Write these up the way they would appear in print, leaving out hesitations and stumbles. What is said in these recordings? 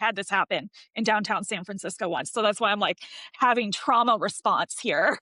had this happen in downtown San Francisco once. So that's why I'm like having trauma response here.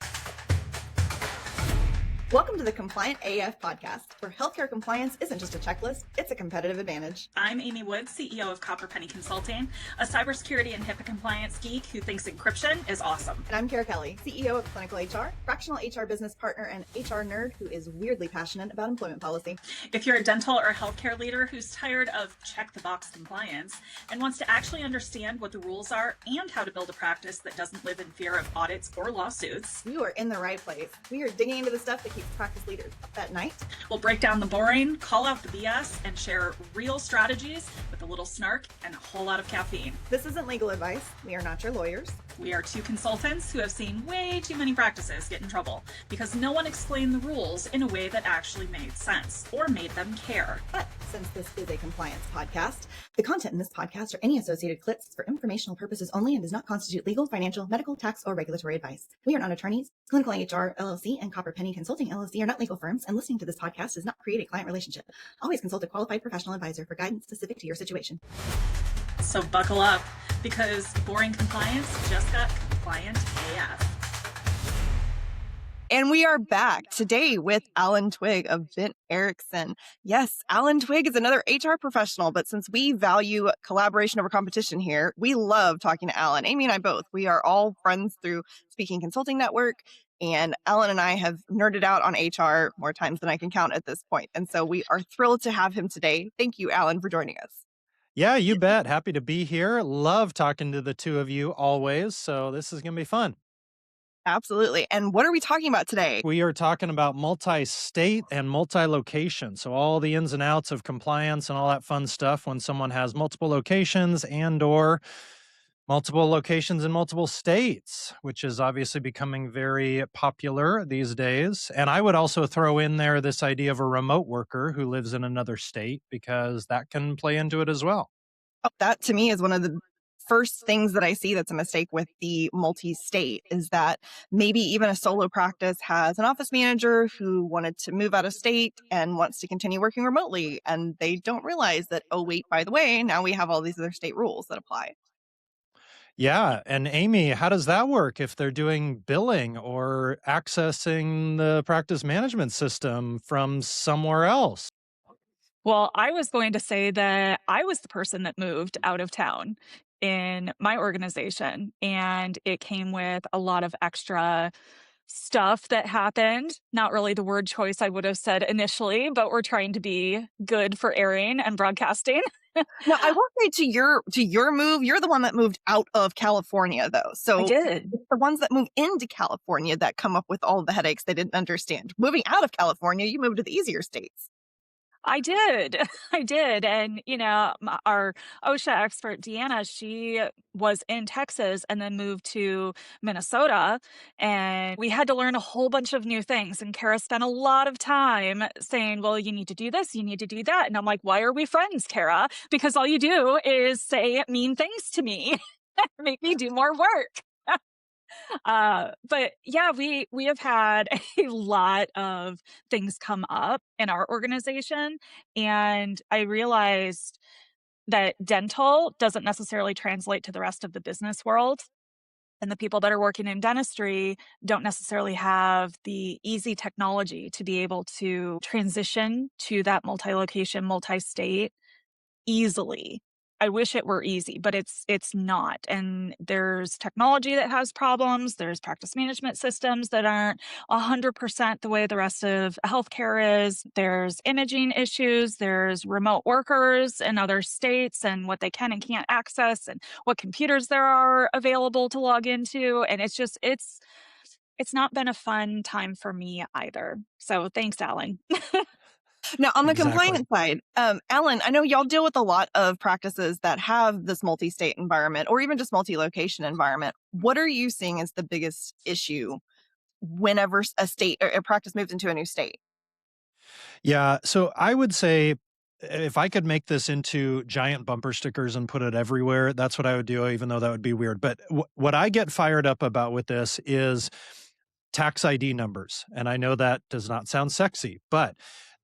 Welcome to the Compliant AF podcast, where healthcare compliance isn't just a checklist, it's a competitive advantage. I'm Amy Wood, CEO of Copper Penny Consulting, a cybersecurity and HIPAA compliance geek who thinks encryption is awesome. And I'm Kara Kelley, CEO of Clinical HR, fractional HR business partner and HR nerd who is weirdly passionate about employment policy. If you're a dental or healthcare leader who's tired of check-the-box compliance and wants to actually understand what the rules are and how to build a practice that doesn't live in fear of audits or lawsuits, you are in the right place. We are digging into the stuff that keeps practice leaders up at night. We'll break down the boring, call out the BS, and share real strategies with a little snark and a whole lot of caffeine. This isn't legal advice. We are not your lawyers. We are two consultants who have seen way too many practices get in trouble because no one explained the rules in a way that actually made sense or made them care. But since this is a compliance podcast, the content in this podcast or any associated clips is for informational purposes only and does not constitute legal, financial, medical, tax, or regulatory advice. We are not attorneys. Clinical HR LLC and Copper Penny Consulting LLC are not legal firms, and listening to this podcast does not create a client relationship. Always consult a qualified professional advisor for guidance specific to your situation. So buckle up, because boring compliance just got compliant AF. And we are back today with Alan Twigg of Ericksen. Yes, Alan Twigg is another HR professional, but since we value collaboration over competition here, we love talking to Alan. Amy and I both. We are all friends through Speaking Consulting Network, and Alan and I have nerded out on HR more times than I can count at this point. And so we are thrilled to have him today. Thank you, Alan, for joining us. Yeah, you bet. Happy to be here. Love talking to the two of you always. So this is going to be fun. Absolutely. And what are we talking about today? We are talking about multi-state and multi-location. So all the ins and outs of compliance and all that fun stuff when someone has multiple locations and or multiple locations in multiple states, which is obviously becoming very popular these days. And I would also throw in there this idea of a remote worker who lives in another state, because that can play into it as well. Oh, that to me is one of the first things that I see that's a mistake with the multi-state, is that maybe even a solo practice has an office manager who wanted to move out of state and wants to continue working remotely. And they don't realize that, oh, wait, by the way, now we have all these other state rules that apply. Yeah. And Amy, how does that work if they're doing billing or accessing the practice management system from somewhere else? Well, I was going to say that I was the person that moved out of town in my organization, and it came with a lot of extra stuff that happened. Not really the word choice I would have said initially, but we're trying to be good for airing and broadcasting. Now, I will say to your move, you're the one that moved out of California, though. So I did. it's the ones that move into California that come up with all the headaches they didn't understand. Moving out of California, you moved to the easier states. I did. I did. And, our OSHA expert, Deanna, she was in Texas and then moved to Minnesota. And we had to learn a whole bunch of new things. And Kara spent a lot of time saying, well, you need to do this, you need to do that. And I'm like, why are we friends, Kara? Because all you do is say mean things to me, make me do more work. But yeah, we have had a lot of things come up in our organization, and I realized that dental doesn't necessarily translate to the rest of the business world. And the people that are working in dentistry don't necessarily have the easy technology to be able to transition to that multi-location, multi-state easily. I wish it were easy, but it's not. And there's technology that has problems. There's practice management systems that aren't 100% the way the rest of healthcare is. There's imaging issues. There's remote workers in other states and what they can and can't access and what computers there are available to log into. And it's not been a fun time for me either. So thanks, Alan. Now, on the Exactly. compliance side, Alan, I know y'all deal with a lot of practices that have this multi-state environment or even just multi-location environment. What are you seeing as the biggest issue whenever a state or a practice moves into a new state? Yeah. So I would say if I could make this into giant bumper stickers and put it everywhere, that's what I would do, even though that would be weird. But what I get fired up about with this is tax ID numbers. And I know that does not sound sexy, but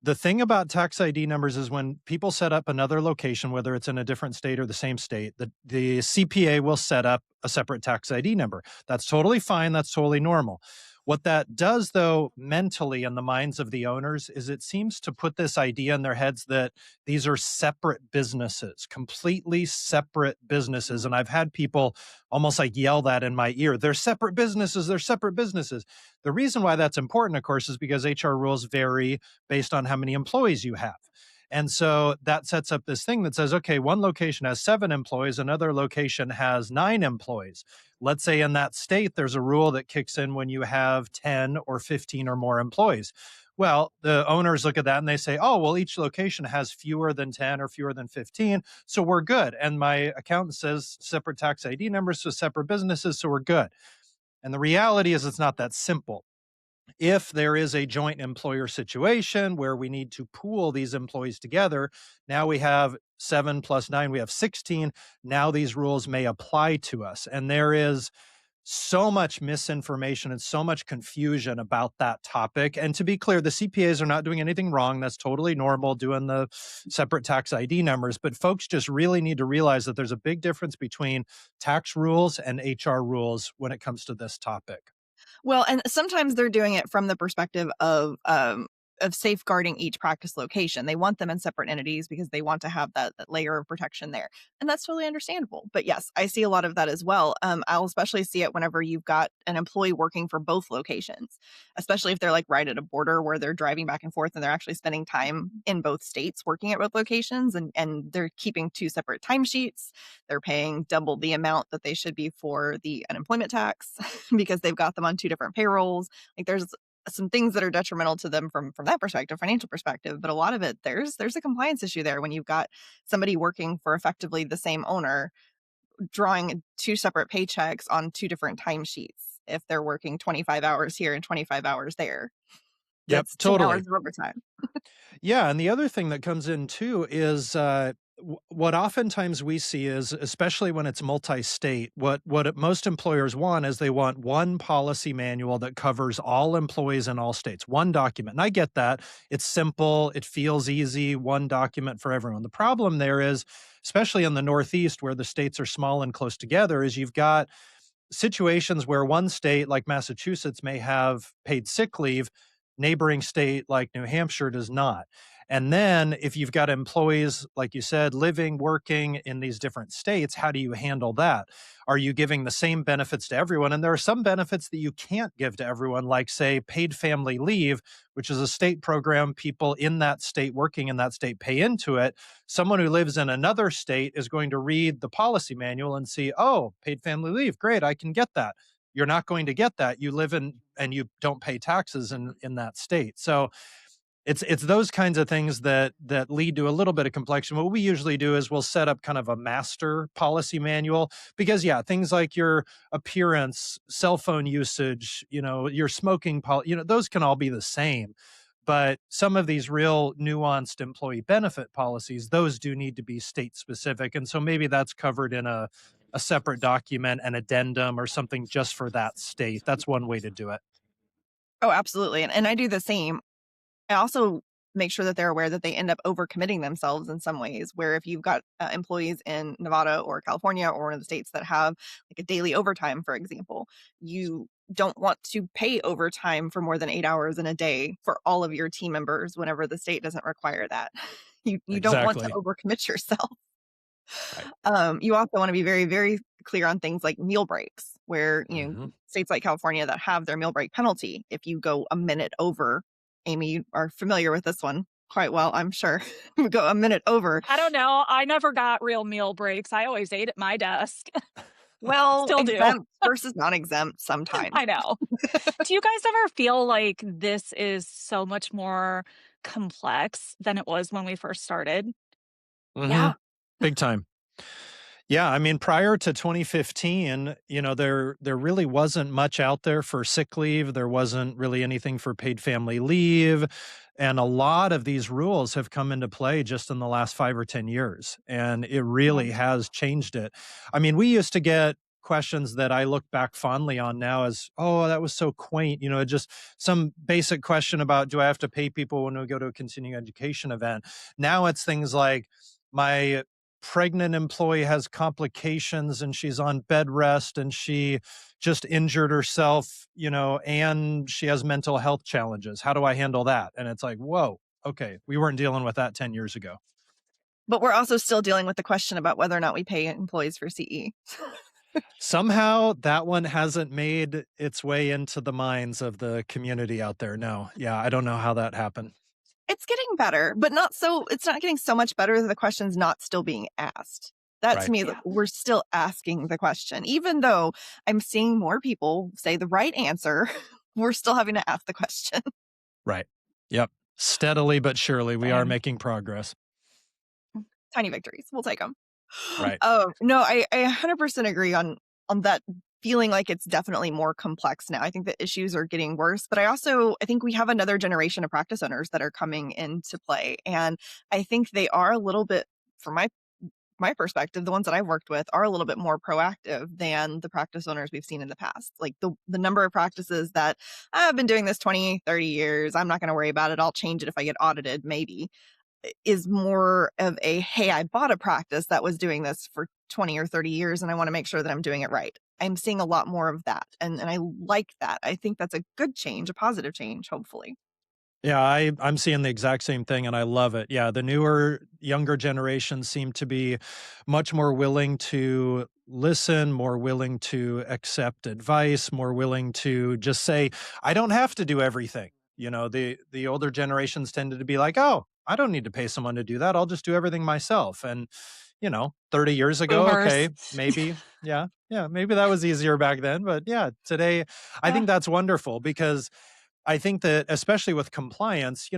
The thing about tax ID numbers is when people set up another location, whether it's in a different state or the same state, the CPA will set up a separate tax ID number. That's totally fine. That's totally normal. What that does, though, mentally in the minds of the owners is it seems to put this idea in their heads that these are separate businesses, completely separate businesses. And I've had people almost like yell that in my ear. They're separate businesses. They're separate businesses. The reason why that's important, of course, is because HR rules vary based on how many employees you have. And so that sets up this thing that says, okay, one location has 7 employees, another location has 9 employees. Let's say in that state, there's a rule that kicks in when you have 10 or 15 or more employees. Well, the owners look at that and they say, oh, well, each location has fewer than 10 or fewer than 15. So we're good. And my accountant says separate tax ID numbers, so separate businesses, so we're good. And the reality is it's not that simple. If there is a joint employer situation where we need to pool these employees together, now we have 7 plus 9, we have 16. Now these rules may apply to us. And there is so much misinformation and so much confusion about that topic. And to be clear, the CPAs are not doing anything wrong. That's totally normal, doing the separate tax ID numbers. But folks just really need to realize that there's a big difference between tax rules and HR rules when it comes to this topic. Well, and sometimes they're doing it from the perspective of safeguarding each practice location. They want them in separate entities because they want to have that layer of protection there. And that's totally understandable. But yes, I see a lot of that as well. I'll especially see it whenever you've got an employee working for both locations, especially if they're like right at a border where they're driving back and forth and they're actually spending time in both states working at both locations, and they're keeping 2 separate timesheets. They're paying double the amount that they should be for the unemployment tax because they've got them on 2 different payrolls. Like there's some things that are detrimental to them from that perspective, financial perspective, but a lot of it, there's a compliance issue there when you've got somebody working for effectively the same owner drawing 2 separate paychecks on 2 different timesheets if they're working 25 hours here and 25 hours there. Yep, That's 10 totally. hours of overtime. Yeah, and the other thing that comes in too is what oftentimes we see is, especially when it's multi-state, what most employers want is they want one policy manual that covers all employees in all states, one document. And I get that. It's simple. It feels easy, one document for everyone. The problem there is, especially in the Northeast where the states are small and close together, is you've got situations where one state like Massachusetts may have paid sick leave, neighboring state like New Hampshire does not. And then if you've got employees, like you said, living, working in these different states, how do you handle that? Are you giving the same benefits to everyone? And there are some benefits that you can't give to everyone, like, say, paid family leave, which is a state program. People in that state working in that state pay into it. Someone who lives in another state is going to read the policy manual and see, oh, paid family leave, great, I can get that. You're not going to get that. You live in and you don't pay taxes in that state. So it's those kinds of things that lead to a little bit of complexion. What we usually do is we'll set up kind of a master policy manual because, yeah, things like your appearance, cell phone usage, your smoking, those can all be the same. But some of these real nuanced employee benefit policies, those do need to be state specific. And so maybe that's covered in a separate document, an addendum or something just for that state. That's one way to do it. Oh, absolutely. And I do the same. I also make sure that they're aware that they end up overcommitting themselves in some ways, where if you've got employees in Nevada or California or one of the states that have like a daily overtime, for example, you don't want to pay overtime for more than 8 hours in a day for all of your team members whenever the state doesn't require that. You don't want to Exactly. overcommit yourself. Right. You also want to be very, very clear on things like meal breaks, where, Mhm. states like California that have their meal break penalty, if you go a minute over, Amy, you are familiar with this one quite well, I'm sure. You go a minute over. I don't know. I never got real meal breaks. I always ate at my desk. Well, Still do. exempt versus non-exempt sometimes. I know. Do you guys ever feel like this is so much more complex than it was when we first started? Yeah. Mhm. Big time. Yeah, I mean, prior to 2015, there really wasn't much out there for sick leave. There wasn't really anything for paid family leave. And a lot of these rules have come into play just in the last 5 or 10 years. And it really has changed it. I mean, we used to get questions that I look back fondly on now as, oh, that was so quaint. Just some basic question about, do I have to pay people when we go to a continuing education event? Now it's things like, my pregnant employee has complications and she's on bed rest and she just injured herself, and she has mental health challenges. How do I handle that? And it's like, whoa, okay, we weren't dealing with that 10 years ago. But we're also still dealing with the question about whether or not we pay employees for CE. Somehow that one hasn't made its way into the minds of the community out there. No. Yeah, I don't know how that happened. It's getting better, but it's not getting so much better that the question's not still being asked. That Right. to me, we're still asking the question. Even though I'm seeing more people say the right answer, we're still having to ask the question. Right. Yep. Steadily but surely, we are Same. making progress. Tiny victories. We'll take them. Right. Oh, no, I 100% agree on that, feeling like it's definitely more complex now. I think the issues are getting worse, but I think we have another generation of practice owners that are coming into play. And I think they are a little bit, from my perspective, the ones that I've worked with are a little bit more proactive than the practice owners we've seen in the past. Like the number of practices that, I've been doing this 20, 30 years, I'm not going to worry about it, I'll change it if I get audited, maybe, is more of a, hey, I bought a practice that was doing this for 20 or 30 years and I want to make sure that I'm doing it right. I'm seeing a lot more of that. And I like that. I think that's a good change, a positive change, hopefully. Yeah, I'm seeing the exact same thing and I love it. Yeah, the newer, younger generations seem to be much more willing to listen, more willing to accept advice, more willing to just say, I don't have to do everything. The older generations tended to be like, oh, I don't need to pay someone to do that. I'll just do everything myself. And 30 years ago, okay, Boomers. maybe, yeah, maybe that was easier back then. But yeah, today, I Yeah. think that's wonderful because I think that especially with compliance,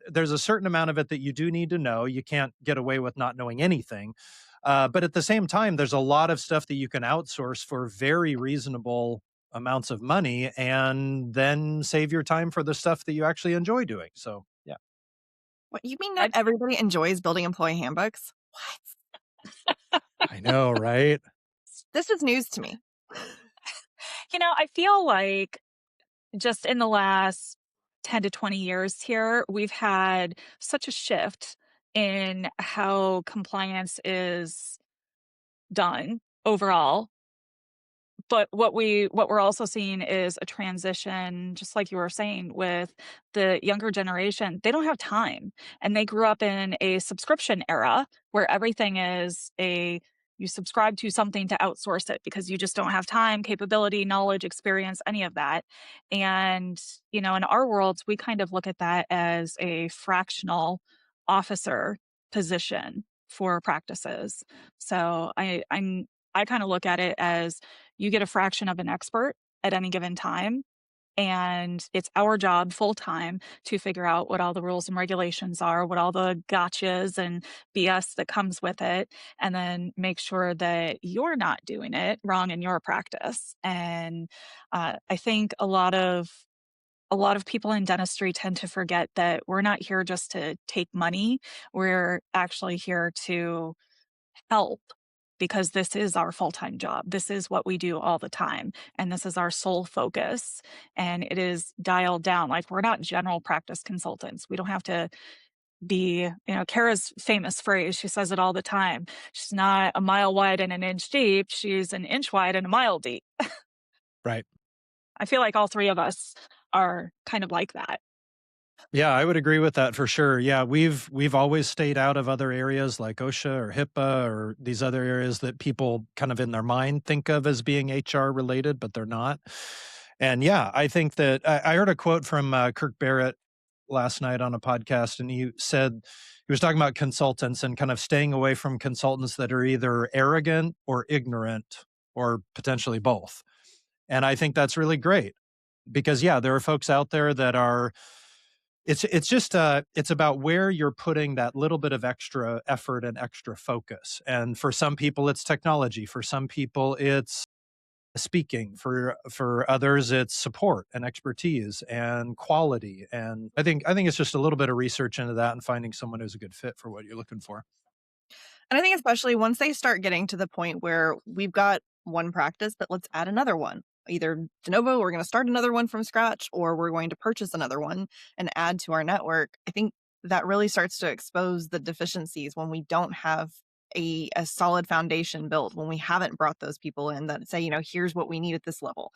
there's a certain amount of it that you do need to know. You can't get away with not knowing anything. But at the same time, there's a lot of stuff that you can outsource for very reasonable amounts of money and then save your time for the stuff that you actually enjoy doing. So, yeah. What, you mean not everybody enjoys building employee handbooks? What? I know, right? This is news to me. I feel like just in the last 10 to 20 years here, we've had such a shift in how compliance is done overall. But what we're also seeing is a transition, just like you were saying, with the younger generation. They don't have time, and they grew up in a subscription era where everything is you subscribe to something to outsource it because you just don't have time, capability, knowledge, experience, any of that. And, in our worlds, we kind of look at that as a fractional officer position for practices. So I kind of look at it as you get a fraction of an expert at any given time. And it's our job full time to figure out what all the rules and regulations are, what all the gotchas and BS that comes with it, and then make sure that you're not doing it wrong in your practice. And I think a lot of people in dentistry tend to forget that we're not here just to take money. We're actually here to help, because this is our full-time job. This is what we do all the time. And this is our sole focus. And it is dialed down. Like, we're not general practice consultants. We don't have to be, Kara's famous phrase, she says it all the time. She's not a mile wide and an inch deep. She's an inch wide and a mile deep. Right. I feel like all three of us are kind of like that. Yeah, I would agree with that for sure. Yeah, we've always stayed out of other areas like OSHA or HIPAA or these other areas that people kind of in their mind think of as being HR related, but they're not. And yeah, I think that I heard a quote from Kirk Barrett last night on a podcast, and he was talking about consultants and kind of staying away from consultants that are either arrogant or ignorant or potentially both. And I think that's really great because, yeah, there are folks out there that are, it's just, it's about where you're putting that little bit of extra effort and extra focus. And for some people, it's technology. For some people, it's speaking. For others, it's support and expertise and quality. And I think it's just a little bit of research into that and finding someone who's a good fit for what you're looking for. And I think especially once they start getting to the point where we've got one practice, but let's add another one. Either de novo, we're going to start another one from scratch, or we're going to purchase another one and add to our network. I think that really starts to expose the deficiencies when we don't have a solid foundation built, when we haven't brought those people in that say, here's what we need at this level.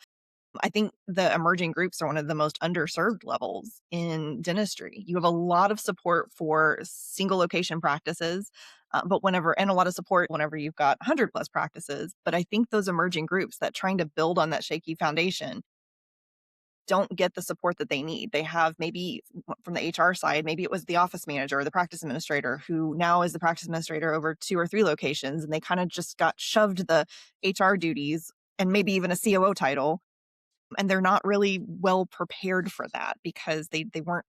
I think the emerging groups are one of the most underserved levels in dentistry. You have a lot of support for single location practices, and a lot of support whenever you've got 100 plus practices. But I think those emerging groups that trying to build on that shaky foundation don't get the support that they need. They have, maybe from the HR side, maybe it was the office manager or the practice administrator who now is the practice administrator over 2 or 3 locations, and they kind of just got shoved the HR duties and maybe even a COO title, and they're not really well prepared for that because they weren't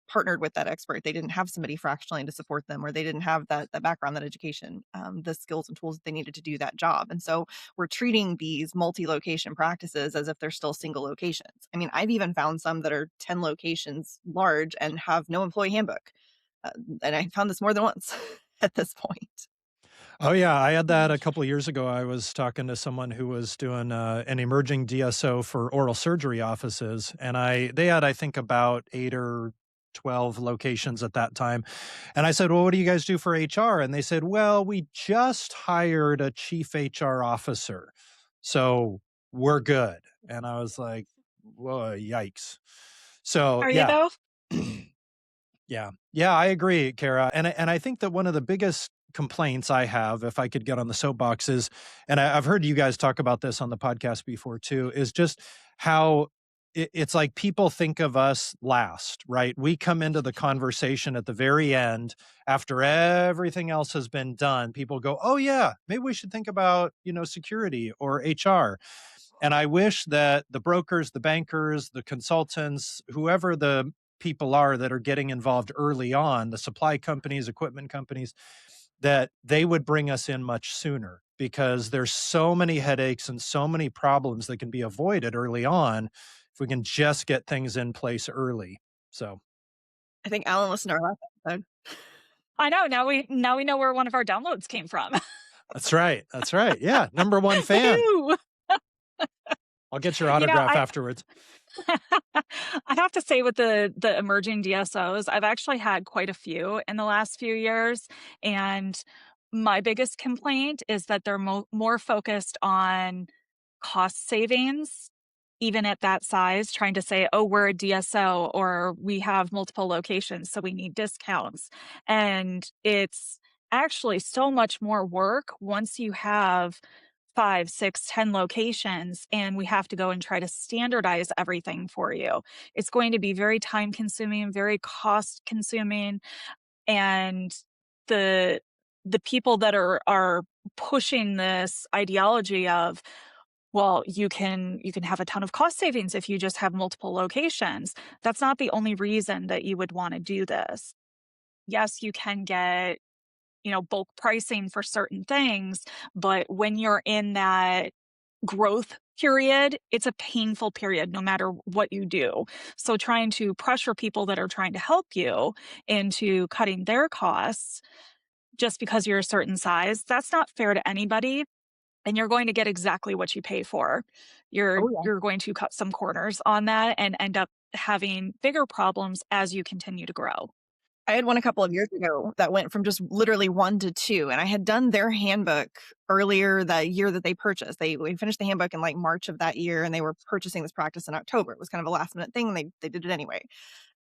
partnered with that expert. They didn't have somebody fractionally to support them, or they didn't have that background, that education, the skills and tools that they needed to do that job. And so we're treating these multi-location practices as if they're still single locations. I mean, I've even found some that are 10 locations large and have no employee handbook. And I found this more than once at this point. Oh yeah, I had that a couple of years ago. I was talking to someone who was doing an emerging DSO for oral surgery offices, and they had, I think, about 8 or 12 locations at that time. And I said, "Well, what do you guys do for HR?" And they said, "Well, we just hired a chief HR officer, so we're good." And I was like, "Whoa, yikes!" So Are you yeah. though? Yeah, I agree, Kara. And I think that one of the biggest complaints I have, if I could get on the soapbox, is, and I've heard you guys talk about this on the podcast before too, is just how it's like people think of us last, right? We come into the conversation at the very end after everything else has been done. People go, "Oh yeah, maybe we should think about, security or HR." And I wish that the brokers, the bankers, the consultants, whoever the people are that are getting involved early on, the supply companies, equipment companies, that they would bring us in much sooner, because there's so many headaches and so many problems that can be avoided early on if we can just get things in place early. So I think Alan listened to our last episode. I know. Now we know where one of our downloads came from. that's right. That's right. Yeah. Number one fan. Woohoo! I'll get your You know, autograph I afterwards. I have to say, with the emerging DSOs, I've actually had quite a few in the last few years, and my biggest complaint is that they're more focused on cost savings, even at that size, trying to say, "Oh, we're a DSO," or "We have multiple locations, so we need discounts." And it's actually so much more work once you have 5, 6, 10 locations, and we have to go and try to standardize everything for you. It's going to be very time consuming, very cost consuming, and the the people that are pushing this ideology of, well, you can have a ton of cost savings if you just have multiple locations. That's not the only reason that you would want to do this. Yes, you can get, bulk pricing for certain things, but when you're in that growth period, it's a painful period no matter what you do. So trying to pressure people that are trying to help you into cutting their costs just because you're a certain size, that's not fair to anybody, and you're going to get exactly what you pay for. You're Oh yeah. you're going to cut some corners on that and end up having bigger problems as you continue to grow. I had one a couple of years ago that went from just literally 1 to 2, and I had done their handbook earlier that year that they purchased. We finished the handbook in like March of that year, and they were purchasing this practice in October. It was kind of a last minute thing. They did it anyway.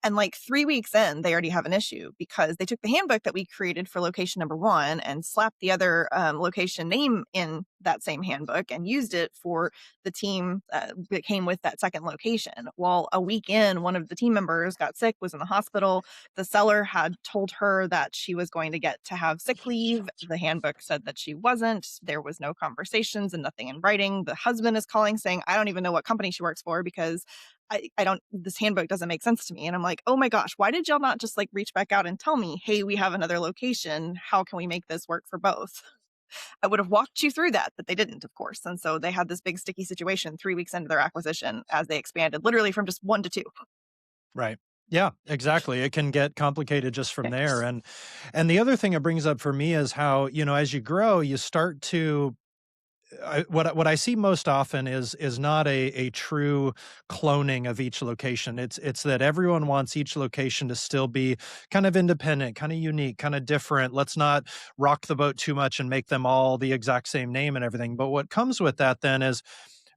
And like 3 weeks in, they already have an issue because they took the handbook that we created for location number 1 and slapped the other location name in that same handbook and used it for the team that came with that second location. Well, a week in, one of the team members got sick, was in the hospital. The seller had told her that she was going to get to have sick leave. The handbook said that she wasn't. There was no conversations and nothing in writing. The husband is calling saying, "I don't even know what company she works for because this handbook doesn't make sense to me." And I'm like, "Oh my gosh, why did y'all not just like reach back out and tell me, hey, we have another location. How can we make this work for both?" I would have walked you through that, but they didn't, of course. And so they had this big sticky situation 3 weeks into their acquisition as they expanded literally from just 1 to 2. Right. Yeah, exactly. It can get complicated just from there. And the other thing it brings up for me is how, as you grow, you start to what I see most often is not a true cloning of each location. It's that everyone wants each location to still be kind of independent, kind of unique, kind of different. Let's not rock the boat too much and make them all the exact same name and everything. But what comes with that then is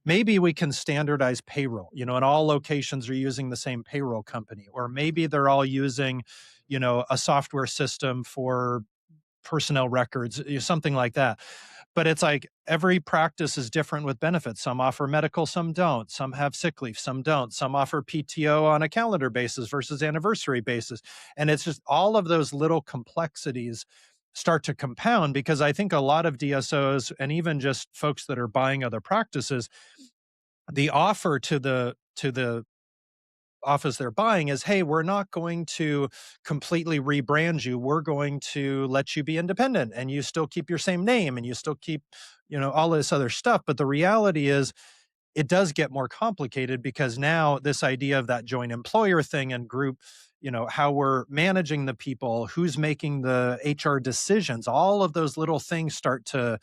maybe we can standardize payroll, and all locations are using the same payroll company, or maybe they're all using, a software system for personnel records, something like that. But it's like every practice is different with benefits. Some offer medical, some don't. Some have sick leave, some don't. Some offer PTO on a calendar basis versus anniversary basis. And it's just all of those little complexities start to compound, because I think a lot of DSOs and even just folks that are buying other practices, the offer to the office they're buying is, hey, we're not going to completely rebrand you. We're going to let you be independent and you still keep your same name and you still keep, all this other stuff. But the reality is it does get more complicated, because now this idea of that joint employer thing and group, how we're managing the people, who's making the HR decisions, all of those little things start to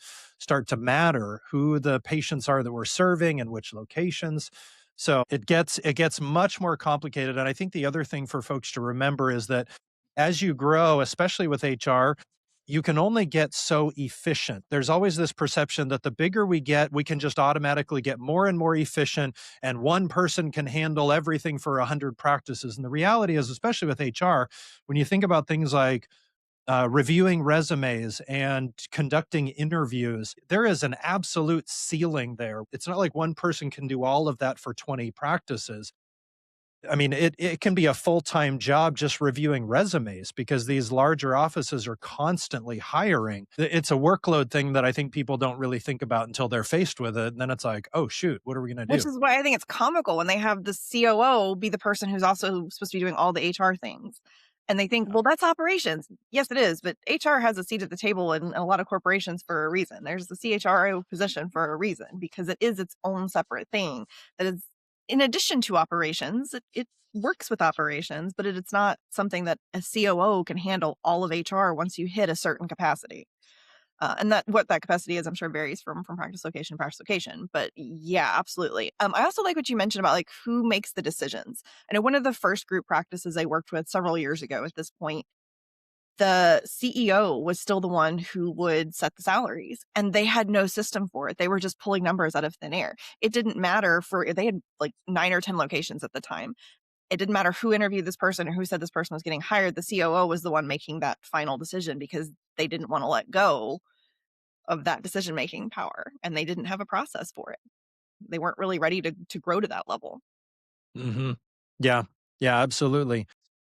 matter, who the patients are that we're serving and which locations. So it gets much more complicated. And I think the other thing for folks to remember is that as you grow, especially with HR, you can only get so efficient. There's always this perception that the bigger we get, we can just automatically get more and more efficient, and one person can handle everything for 100 practices. And the reality is, especially with HR, when you think about things like reviewing resumes and conducting interviews, there is an absolute ceiling there. It's not like one person can do all of that for 20 practices. I mean, it can be a full-time job just reviewing resumes, because these larger offices are constantly hiring. It's a workload thing that I think people don't really think about until they're faced with it. And then it's like, oh, shoot, what are we going to Which do? is why I think it's comical when they have the COO be the person who's also supposed to be doing all the HR things. And they think, well, that's operations. Yes, it is. But HR has a seat at the table in a lot of corporations for a reason. There's the CHRO position for a reason, because it is its own separate thing that is in addition to operations. It works with operations, but it's not something that a COO can handle all of HR once you hit a certain capacity. And that what that capacity is, I'm sure, varies from practice location to practice location. But yeah, absolutely. I also like what you mentioned about like who makes the decisions. I know one of the first group practices I worked with several years ago at this point, the CEO was still the one who would set the salaries, and they had no system for it. They were just pulling numbers out of thin air. It didn't matter they had like 9 or 10 locations at the time. It didn't matter who interviewed this person or who said this person was getting hired. The COO was the one making that final decision, because they didn't want to let go of that decision-making power, and they didn't have a process for it. They weren't really ready to grow to that level. Hmm. Yeah. Yeah, absolutely.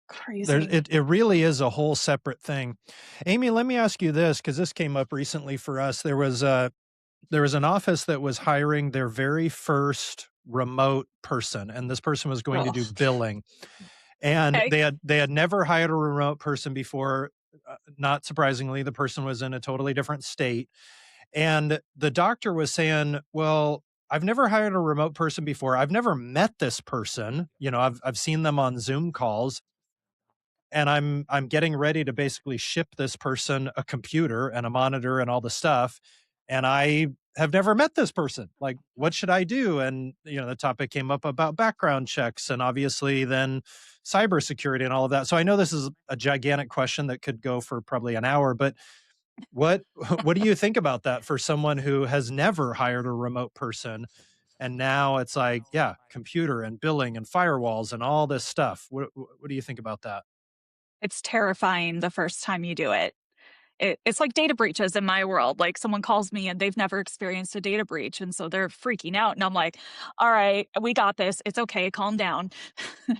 Crazy. It really is a whole separate thing. Amy, let me ask you this, because this came up recently for us. There was an office that was hiring their very first remote person, and this person was going to do Oh, billing. And Okay. they had never hired a remote person before. Not surprisingly, the person was in a totally different state. And the doctor was saying, well, I've never hired a remote person before. I've never met this person. I've seen them on Zoom calls, and I'm getting ready to basically ship this person a computer and a monitor and all the stuff, and I have never met this person. Like, what should I do? And the topic came up about background checks, and obviously then cybersecurity and all of that. So I know this is a gigantic question that could go for probably an hour, but what what do you think about that for someone who has never hired a remote person, and now it's like, yeah, computer and billing and firewalls and all this stuff. What do you think about that? It's terrifying the first time you do it. It's like data breaches in my world. Like someone calls me and they've never experienced a data breach, and so they're freaking out. And I'm like, "All right, we got this. It's okay. Calm down.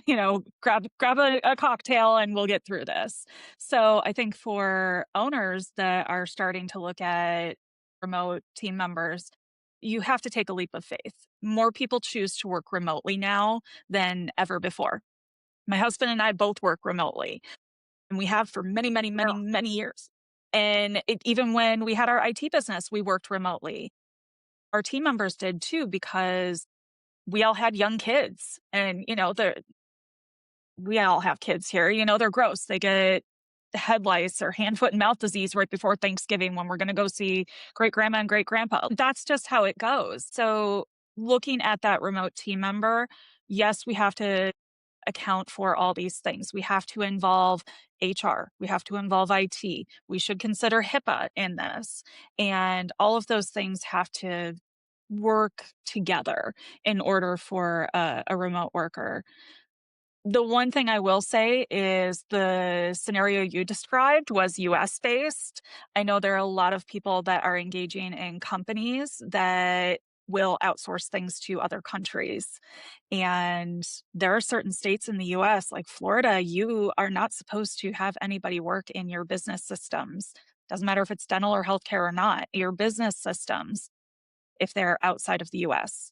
Grab a cocktail, and we'll get through this." So I think for owners that are starting to look at remote team members, you have to take a leap of faith. More people choose to work remotely now than ever before. My husband and I both work remotely, and we have for many, many, yeah. many, many years. And even when we had our IT business, we worked remotely. Our team members did too, because we all had young kids, and we all have kids here. They're gross. They get head lice or hand, foot, and mouth disease right before Thanksgiving when we're going to go see great grandma and great grandpa. That's just how it goes. So, looking at that remote team member, yes, we have to account for all these things. We have to involve HR, we have to involve IT, we should consider HIPAA in this. And all of those things have to work together in order for a remote worker. The one thing I will say is the scenario you described was US based. I know there are a lot of people that are engaging in companies that will outsource things to other countries. And there are certain states in the US, like Florida, you are not supposed to have anybody work in your business systems. Doesn't matter if it's dental or healthcare or not, your business systems, if they're outside of the US.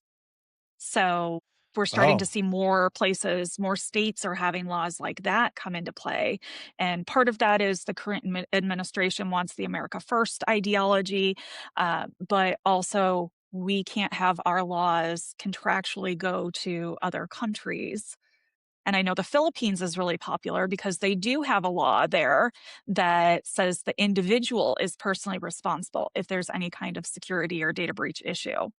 So we're starting to Oh, see more places, more states are having laws like that come into play. And part of that is the current administration wants the America First ideology, but also we can't have our laws contractually go to other countries. And I know the Philippines is really popular because they do have a law there that says the individual is personally responsible if there's any kind of security or data breach issue.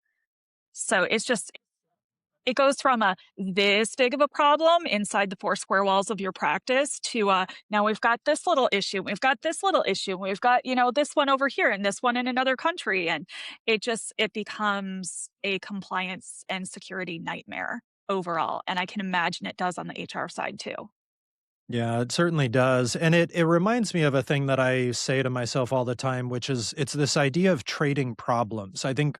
So it goes from a this big of a problem inside the four square walls of your practice to now we've got this little issue, we've got this little issue, we've got, this one over here and this one in another country. And it becomes a compliance and security nightmare overall. And I can imagine it does on the HR side too. yeah, it certainly does. And it reminds me of a thing that I say to myself all the time, which is it's this idea of trading problems. I think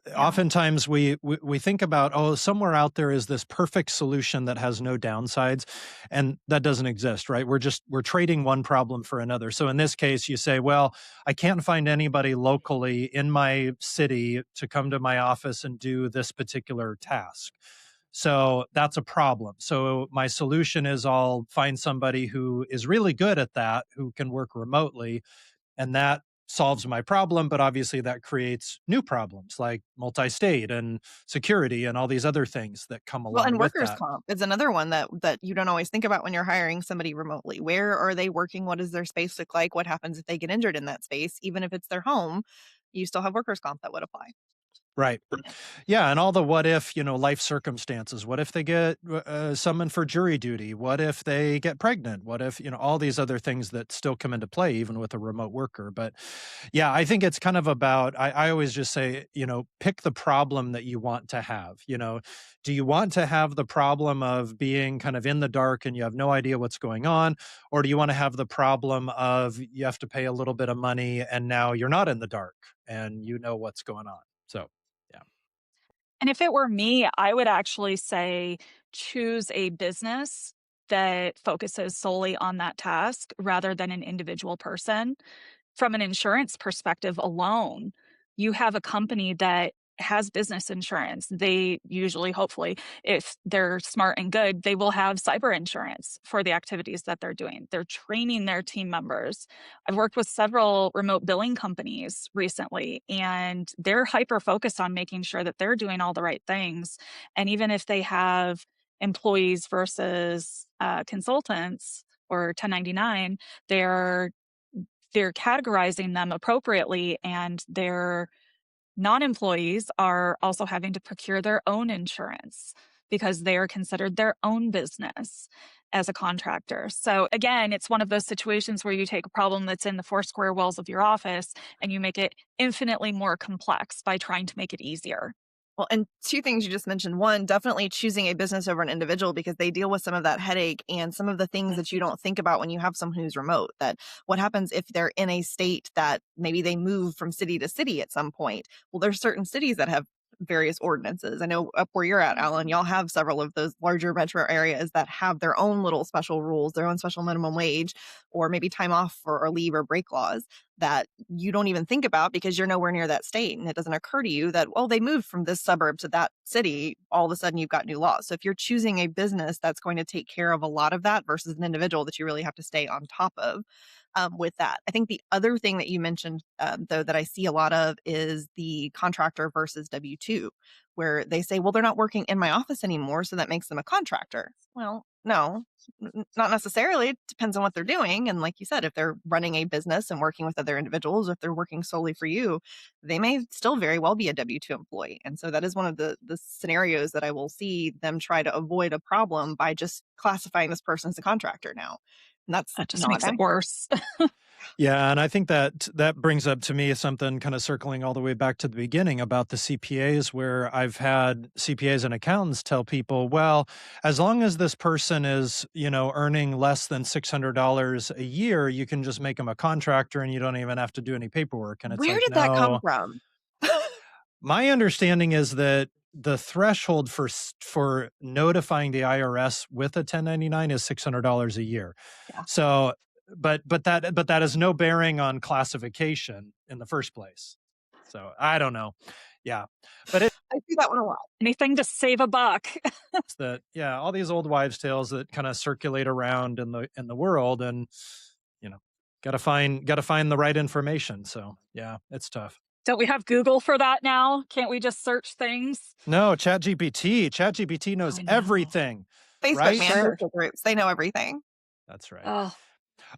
Yeah. oftentimes we think about, oh, somewhere out there is this perfect solution that has no downsides. And that doesn't exist, right? We're trading one problem for another. So in this case, you say, well, I can't find anybody locally in my city to come to my office and do this particular task. So that's a problem. So my solution is I'll find somebody who is really good at that, who can work remotely, and that solves my problem. But obviously, that creates new problems like multi state and security and all these other things that come Well, along and with workers' that. comp is another one that you don't always think about when you're hiring somebody remotely. Where are they working? What does their space look like? What happens if they get injured in that space? Even if it's their home, you still have workers' comp that would apply. Right. Yeah, and all the what if, life circumstances. What if they get summoned for jury duty? What if they get pregnant? What if, all these other things that still come into play even with a remote worker. But yeah, I think it's kind of about, I always just say, pick the problem that you want to have. Do you want to have the problem of being kind of in the dark and you have no idea what's going on? Or do you want to have the problem of you have to pay a little bit of money and now you're not in the dark and you know what's going on? So, yeah. And if it were me, I would actually say choose a business that focuses solely on that task rather than an individual person. From an insurance perspective alone, you have a company that has business insurance. They usually, hopefully, if they're smart and good, they will have cyber insurance for the activities that they're doing. They're training their team members. I've worked with several remote billing companies recently, and they're hyper focused on making sure that they're doing all the right things. And even if they have employees versus consultants or 1099, they're they're categorizing them appropriately, and their non-employees are also having to procure their own insurance because they are considered their own business as a contractor. So again, it's one of those situations where you take a problem that's in the four square walls of your office and you make it infinitely more complex by trying to make it easier. Well, and two things you just mentioned. One, definitely choosing a business over an individual because they deal with some of that headache and some of the things that you don't think about when you have someone who's remote. That what happens if they're in a state that maybe they move from city to city at some point? Well, there's certain cities that have various ordinances. I know up where you're at, Alan, y'all have several of those larger metro areas that have their own little special rules, their own special minimum wage, or maybe time off or leave or break laws that you don't even think about because you're nowhere near that state. And it doesn't occur to you that, well, they moved from this suburb to that city. All of a sudden you've got new laws. So if you're choosing a business that's going to take care of a lot of that versus an individual that you really have to stay on top of with that. I think the other thing that you mentioned, though, that I see a lot of is the contractor versus W-2, where they say, well, they're not working in my office anymore, so that makes them a contractor. Well, No, not necessarily. It depends on what they're doing. And like you said, if they're running a business and working with other individuals, if they're working solely for you, they may still very well be a W-2 employee. And so that is one of the scenarios that I will see them try to avoid a problem by just classifying this person as a contractor now. And that's That just not makes it worse. Yeah, and I think that brings up to me something kind of circling all the way back to the beginning about the CPAs, where I've had CPAs and accountants tell people, well, as long as this person is, earning less than $600 a year, you can just make them a contractor and you don't even have to do any paperwork. And it's Where like, did that come no. from? My understanding is that the threshold for notifying the IRS with a 1099 is $600 a year. Yeah. So, but that has no bearing on classification in the first place. So I don't know. Yeah, but it's I see that one a lot. Anything to save a buck. that all these old wives' tales that kind of circulate around in the world, and got to find the right information. So yeah, it's tough. Don't we have Google for that now? Can't we just search things? No, ChatGPT knows I know. everything. Facebook, Right? man, Sure. Facebook groups, they know everything. That's right. Oh,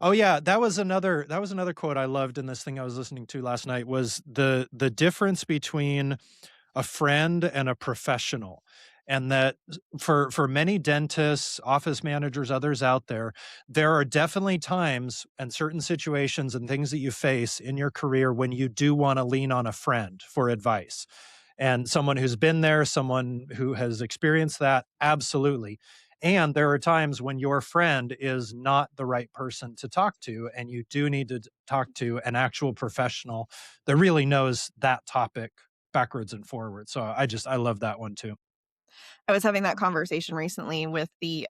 Oh yeah, that was another quote I loved in this thing I was listening to last night, was the difference between a friend and a professional. And that for many dentists, office managers, others out there are definitely times and certain situations and things that you face in your career when you do want to lean on a friend for advice. And someone who's been there, someone who has experienced that, absolutely. And there are times when your friend is not the right person to talk to, and you do need to talk to an actual professional that really knows that topic backwards and forwards. So I love that one too. I was having that conversation recently with the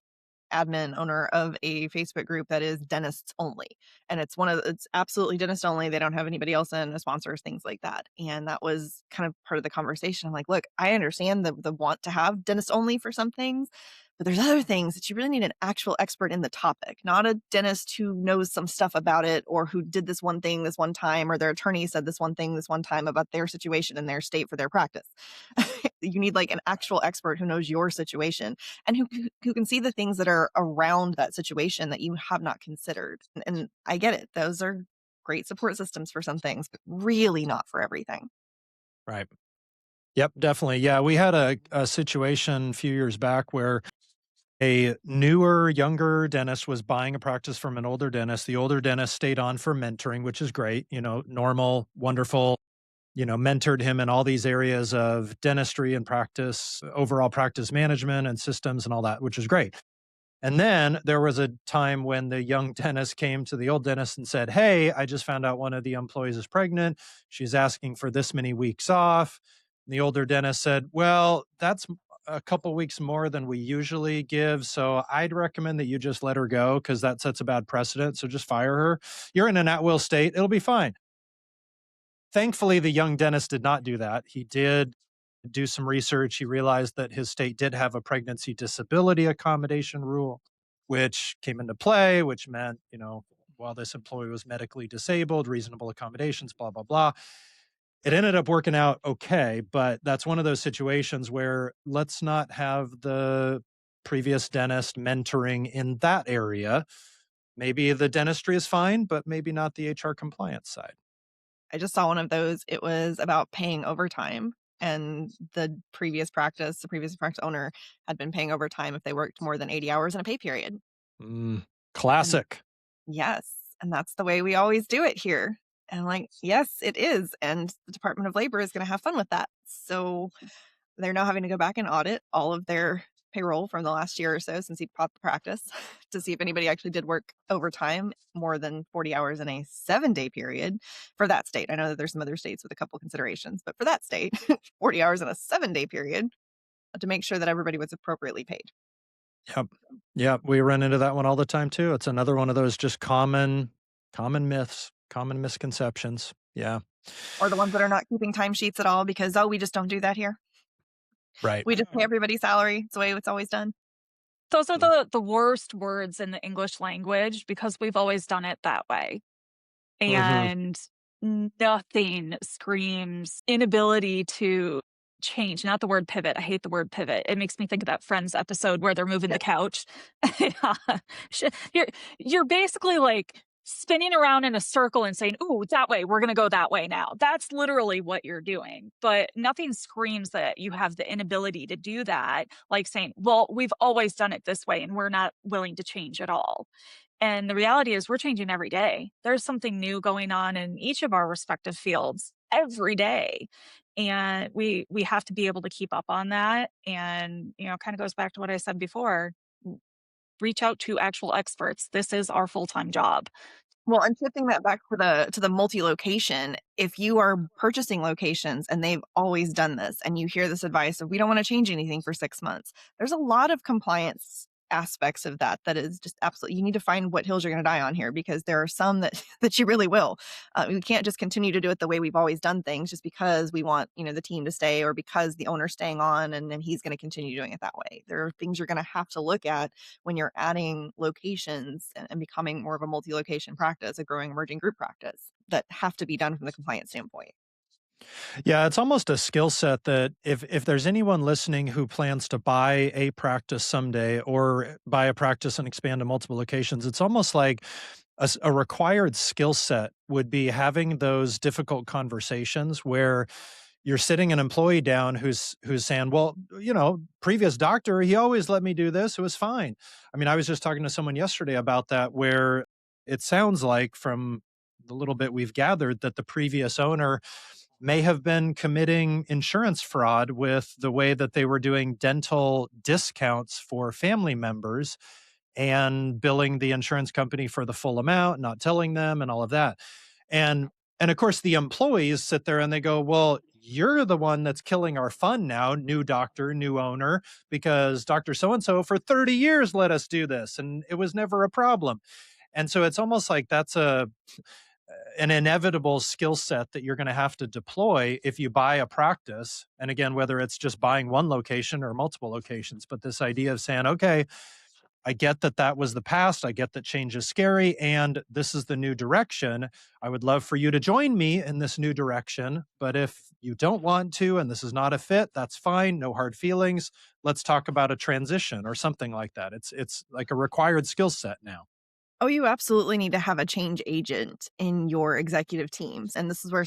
admin owner of a Facebook group that is dentists only. And it's absolutely dentist only. They don't have anybody else in, sponsors, things like that. And that was kind of part of the conversation. I'm like, look, I understand the want to have dentist only for some things, but there's other things that you really need an actual expert in the topic, not a dentist who knows some stuff about it, or who did this one thing this one time, or their attorney said this one thing this one time about their situation in their state for their practice. You need like an actual expert who knows your situation and who can see the things that are around that situation that you have not considered. And I get it. Those are great support systems for some things, but really not for everything. Right. Yep, definitely. Yeah, we had a situation a few years back where a newer, younger dentist was buying a practice from an older dentist. The older dentist stayed on for mentoring, which is great, normal, wonderful, mentored him in all these areas of dentistry and practice, overall practice management and systems and all that, which is great. And then there was a time when the young dentist came to the old dentist and said, "Hey, I just found out one of the employees is pregnant. She's asking for this many weeks off." And the older dentist said, "Well, that's a couple weeks more than we usually give. So I'd recommend that you just let her go, because that sets a bad precedent. So just fire her. You're in an at-will state. It'll be fine." Thankfully, the young dentist did not do that. He did do some research. He realized that his state did have a pregnancy disability accommodation rule, which came into play, which meant, while this employee was medically disabled, reasonable accommodations, blah, blah, blah. It ended up working out okay, but that's one of those situations where let's not have the previous dentist mentoring in that area. Maybe the dentistry is fine, but maybe not the HR compliance side. I just saw one of those. It was about paying overtime. And the previous practice owner had been paying overtime if they worked more than 80 hours in a pay period. Classic. Yes. And that's the way we always do it here. And like, yes, it is. And the Department of Labor is going to have fun with that. So they're now having to go back and audit all of their payroll from the last year or so since he bought the practice to see if anybody actually did work overtime more than 40 hours in a 7-day period for that state. I know that there's some other states with a couple considerations, but for that state, 40 hours in a 7-day period to make sure that everybody was appropriately paid. Yep. Yeah, we run into that one all the time too. It's another one of those just common myths, common misconceptions. Yeah. Or the ones that are not keeping timesheets at all because, we just don't do that here. Right. We just pay everybody salary. It's the way it's always done. Those are the worst words in the English language because we've always done it that way. And nothing screams inability to change, not the word pivot. I hate the word pivot. It makes me think of that Friends episode where they're moving the couch. Yeah. Sh- You're you're basically like spinning around in a circle and saying, "Ooh, that way. We're going to go that way now." That's literally what you're doing. But nothing screams that you have the inability to do that, like saying, "Well, we've always done it this way and we're not willing to change at all." And the reality is we're changing every day. There's something new going on in each of our respective fields every day. And we have to be able to keep up on that. And, kind of goes back to what I said before. Reach out to actual experts. This is our full-time job. Well, and shifting that back to the multi-location, if you are purchasing locations and they've always done this and you hear this advice of we don't want to change anything for 6 months, there's a lot of compliance aspects of that is just absolutely, you need to find what hills you're going to die on here, because there are some that that you really will. We can't just continue to do it the way we've always done things just because we want, the team to stay, or because the owner's staying on and then he's going to continue doing it that way. There are things you're going to have to look at when you're adding locations and becoming more of a multi-location practice, a growing emerging group practice, that have to be done from the compliance standpoint. Yeah, it's almost a skill set that if there's anyone listening who plans to buy a practice someday, or buy a practice and expand to multiple locations, it's almost like a required skill set would be having those difficult conversations where you're sitting an employee down who's saying, well, previous doctor, he always let me do this. It was fine. I mean, I was just talking to someone yesterday about that, where it sounds like, from the little bit we've gathered, that the previous owner may have been committing insurance fraud with the way that they were doing dental discounts for family members and billing the insurance company for the full amount, not telling them, and all of that. And and of course the employees sit there and they go, "Well, you're the one that's killing our fun now, new doctor, new owner, because Dr. So and so for 30 years let us do this and it was never a problem." And so it's almost like that's an inevitable skill set that you're going to have to deploy if you buy a practice. And again, whether it's just buying one location or multiple locations, but this idea of saying, okay, I get that that was the past. I get that change is scary and this is the new direction. I would love for you to join me in this new direction. But if you don't want to, and this is not a fit, that's fine. No hard feelings. Let's talk about a transition or something like that. It's like a required skill set now. Oh, you absolutely need to have a change agent in your executive teams. And this is where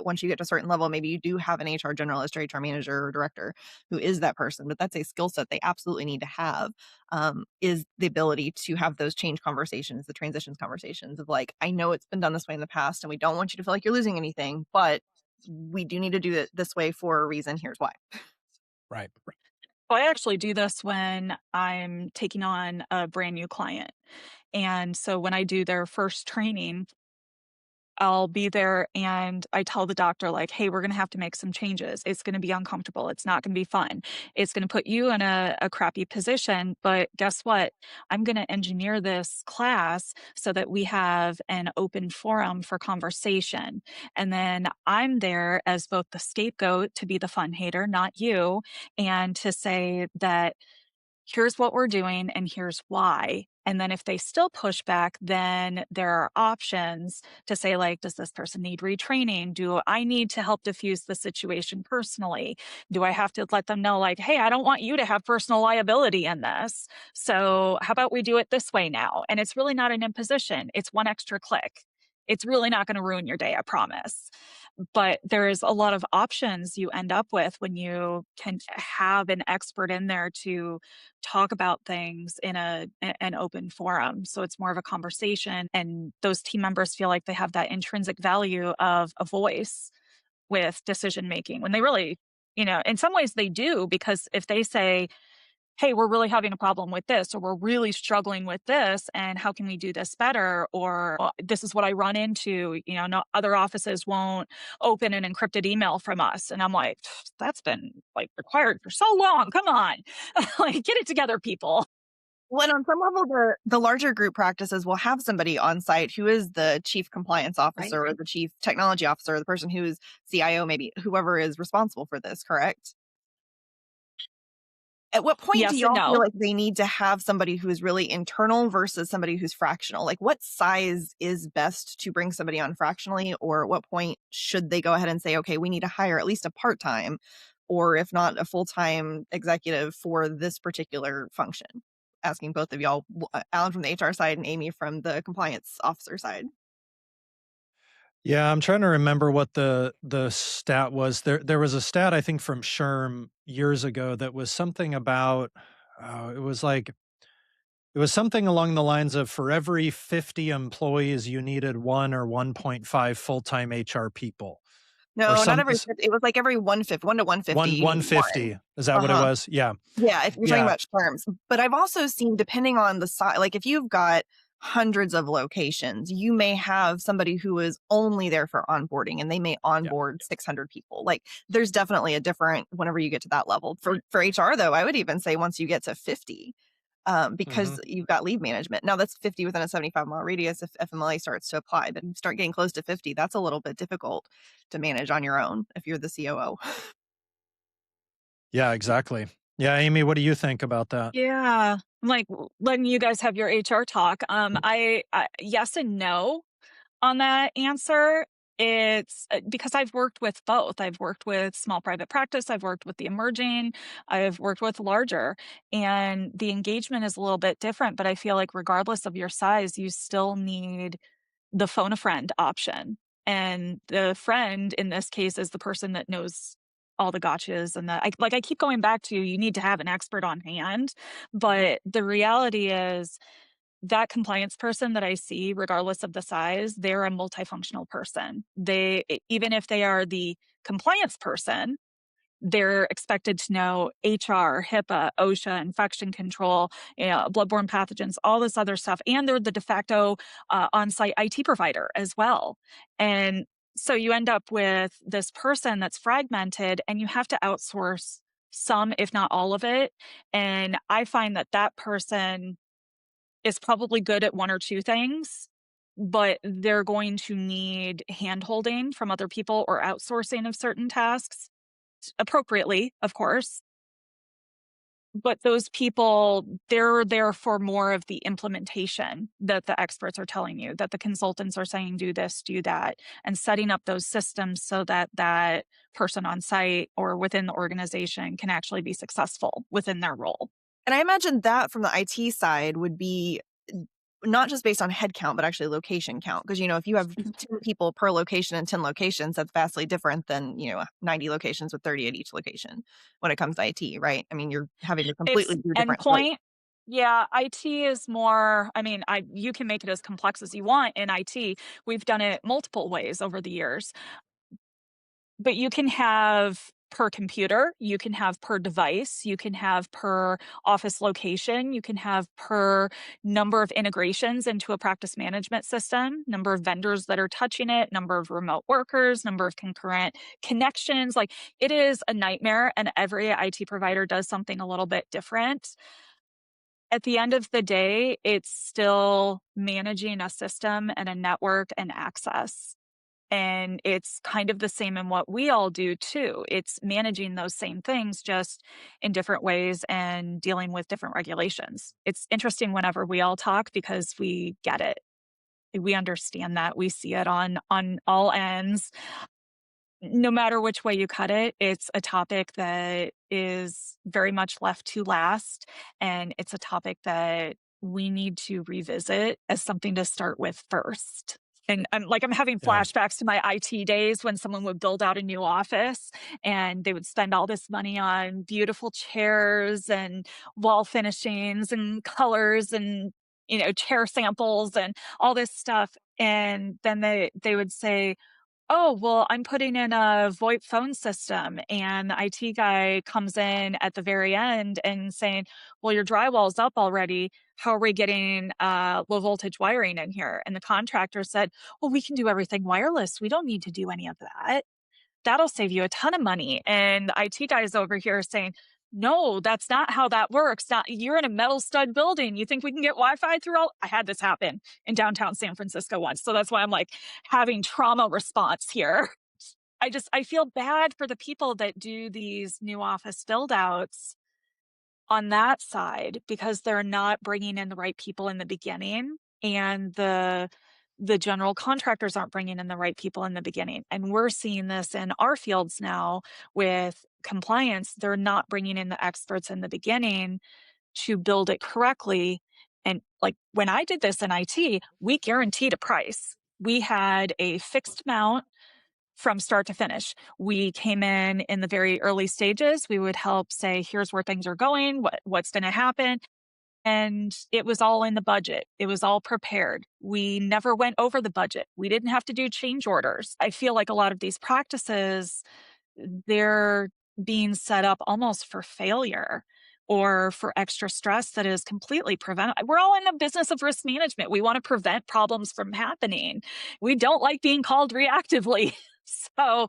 once you get to a certain level, maybe you do have an HR generalist or HR manager or director who is that person, but that's a skill set they absolutely need to have, is the ability to have those change conversations, the transitions conversations of like, I know it's been done this way in the past and we don't want you to feel like you're losing anything, but we do need to do it this way for a reason. Here's why. Right. So I actually do this when I'm taking on a brand new client. And so when I do their first training, I'll be there and I tell the doctor, like, hey, we're going to have to make some changes. It's going to be uncomfortable. It's not going to be fun. It's going to put you in a crappy position. But guess what? I'm going to engineer this class so that we have an open forum for conversation. And then I'm there as both the scapegoat to be the fun hater, not you, and to say that here's what we're doing and here's why. And then if they still push back, then there are options to say, like, does this person need retraining? Do I need to help diffuse the situation personally? Do I have to let them know, like, hey, I don't want you to have personal liability in this. So how about we do it this way now? And it's really not an imposition. It's one extra click. It's really not going to ruin your day, I promise. But there's a lot of options you end up with when you can have an expert in there to talk about things in an open forum. So it's more of a conversation, and those team members feel like they have that intrinsic value of a voice with decision making, when they really, in some ways they do, because if they say, hey, we're really having a problem with this, or we're really struggling with this, and how can we do this better? Or "Well, this is what I run into, no other offices won't open an encrypted email from us." And I'm like, that's been like required for so long. Come on. Like, get it together, people. Well, and on some level, the larger group practices will have somebody on site who is the chief compliance officer, Right. or the chief technology officer, or the person who's CIO, maybe whoever is responsible for this, correct? At what point do Yes and y'all feel no. like they need to have somebody who is really internal versus somebody who's fractional? Like, what size is best to bring somebody on fractionally, or at what point should they go ahead and say, okay, we need to hire at least a part-time, or if not a full-time executive for this particular function? Asking both of y'all, Alan from the HR side and Amy from the compliance officer side. Yeah, I'm trying to remember what the stat was. There was a stat I think from SHRM years ago that was something about it was like it was something along the lines of for every 50 employees you needed 1 or 1.5 full-time HR people. Or No, not some every 50, it was like every 150, 1 to 150, one you need 150. one. Is that what it Uh-huh. was? Yeah. Yeah, if you're talking Yeah. about terms. But I've also seen, depending on the size, like if you've got hundreds of locations, you may have somebody who is only there for onboarding and they may Yeah. onboard 600 people. Like there's definitely a different whenever you get to that level. For HR though, I would even say once you get to 50, Mhm. because you've got lead management. Now that's 50 within a 75-mile radius if FMLA starts to apply, but if you start getting close to 50, that's a little bit difficult to manage on your own if you're the COO. Yeah, exactly. Yeah, Amy, what do you think about that? Yeah. I'm like letting you guys have your HR talk. I yes and no on that answer. It's because I've worked with both. I've worked with small private practice, I've worked with the emerging, I've worked with larger, and the engagement is a little bit different. But I feel like regardless of your size, you still need the phone a friend option. And the friend in this case is the person that knows all the gotchas and I keep going back to you need to have an expert on hand. But the reality is that compliance person that I see, regardless of the size, they're a multifunctional person. Even if they are the compliance person, they're expected to know HR, HIPAA, OSHA, infection control, bloodborne pathogens, all this other stuff. And they're the de facto on-site IT provider as well. And so you end up with this person that's fragmented and you have to outsource some, if not all of it. And I find that that person is probably good at one or two things, but they're going to need handholding from other people or outsourcing of certain tasks appropriately, of course. But those people, they're there for more of the implementation that the experts are telling you, that the consultants are saying, do this, do that, and setting up those systems so that that person on site or within the organization can actually be successful within their role. And I imagine that from the IT side would be not just based on head count, but actually location count. Because, if you have 10 people per location and 10 locations, that's vastly different than, 90 locations with 30 at each location when it comes to IT, right? I mean, you're having to It's completely do different. endpoint. Yeah, IT is more, I mean, you can make it as complex as you want in IT. We've done it multiple ways over the years. But you can have per computer, you can have per device, you can have per office location, you can have per number of integrations into a practice management system, number of vendors that are touching it, number of remote workers, number of concurrent connections. Like it is a nightmare, and every IT provider does something a little bit different. At the end of the day, it's still managing a system and a network and access. And it's kind of the same in what we all do too. It's managing those same things just in different ways and dealing with different regulations. It's interesting whenever we all talk because we get it. We understand that. We see it on all ends. No matter which way you cut it, it's a topic that is very much left to last. And it's a topic that we need to revisit as something to start with first. And I'm having Yeah. flashbacks to my IT days when someone would build out a new office and they would spend all this money on beautiful chairs and wall finishings and colors and chair samples and all this stuff. And then they would say, oh, well, I'm putting in a VoIP phone system. And the IT guy comes in at the very end and saying, well, your drywall's up already. How are we getting low voltage wiring in here? And the contractor said, well, we can do everything wireless. We don't need to do any of that. That'll save you a ton of money. And the IT guys over here saying, no, that's not how that works. Not, you're in a metal stud building. You think we can get Wi-Fi through all? I had this happen in downtown San Francisco once. So that's why I'm like having trauma response here. I feel bad for the people that do these new office build outs on that side because they're not bringing in the right people in the beginning. And the general contractors aren't bringing in the right people in the beginning. And we're seeing this in our fields now with compliance. They're not bringing in the experts in the beginning to build it correctly. And like when I did this in IT, we guaranteed a price. We had a fixed amount from start to finish. We came in the very early stages. We would help say, here's where things are going, what's going to happen. And it was all in the budget. It was all prepared. We never went over the budget. We didn't have to do change orders. I feel like a lot of these practices, they're being set up almost for failure or for extra stress that is completely preventable. We're all in the business of risk management. We want to prevent problems from happening. We don't like being called reactively. So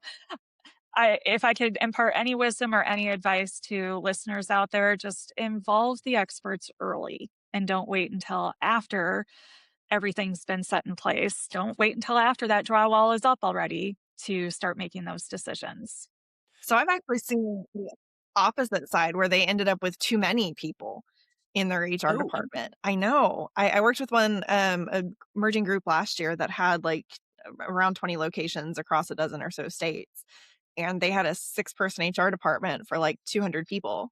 if I could impart any wisdom or any advice to listeners out there, just involve the experts early and don't wait until after everything's been set in place. Don't wait until after that drywall is up already to start making those decisions. So I've actually seen the opposite side where they ended up with too many people in their HR Ooh. department. I know. I worked with one a merging group last year that had like around 20 locations across a dozen or so states. And they had a 6-person HR department for like 200 people.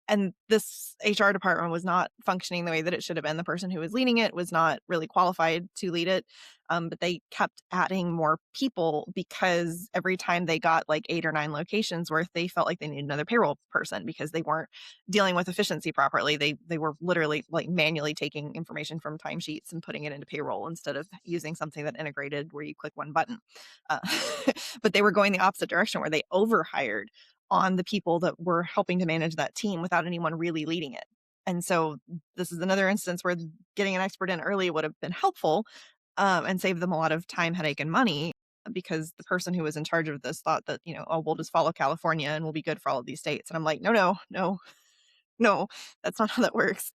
And this HR department was not functioning the way that it should have been. The person who was leading it was not really qualified to lead it. But they kept adding more people because every time they got like 8 or 9 locations worth, they felt like they needed another payroll person because they weren't dealing with efficiency properly. They were literally like manually taking information from timesheets and putting it into payroll instead of using something that integrated where you click one button. Uh, but they were going the opposite direction where they overhired on the people that were helping to manage that team without anyone really leading it. And so this is another instance where getting an expert in early would have been helpful and saved them a lot of time, headache, and money because the person who was in charge of this thought that, oh, we'll just follow California and we'll be good for all of these states. And I'm like, no, that's not how that works.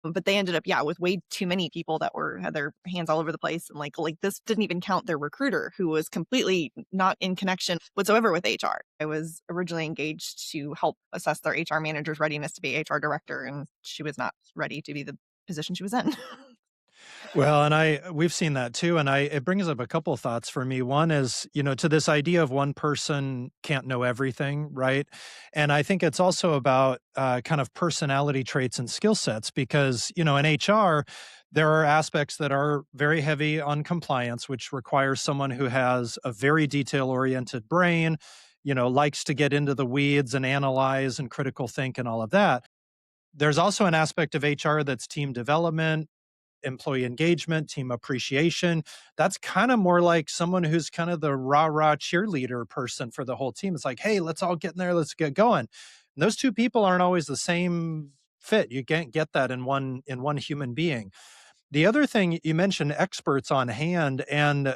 But they ended up, with way too many people that had their hands all over the place. And like this didn't even count their recruiter, who was completely not in connection whatsoever with HR. I was originally engaged to help assess their HR manager's readiness to be HR director, and she was not ready to be the position she was in. Well, and we've seen that too. And it brings up a couple of thoughts for me. One is, to this idea of one person can't know everything, right? And I think it's also about kind of personality traits and skill sets because, in HR, there are aspects that are very heavy on compliance, which requires someone who has a very detail-oriented brain, likes to get into the weeds and analyze and critical think and all of that. There's also an aspect of HR that's team development, employee engagement, team appreciation. That's kind of more like someone who's kind of the rah-rah cheerleader person for the whole team. It's like, hey, let's all get in there, let's get going. And those two people aren't always the same fit. You can't get that in one human being. The other thing you mentioned, experts on hand, and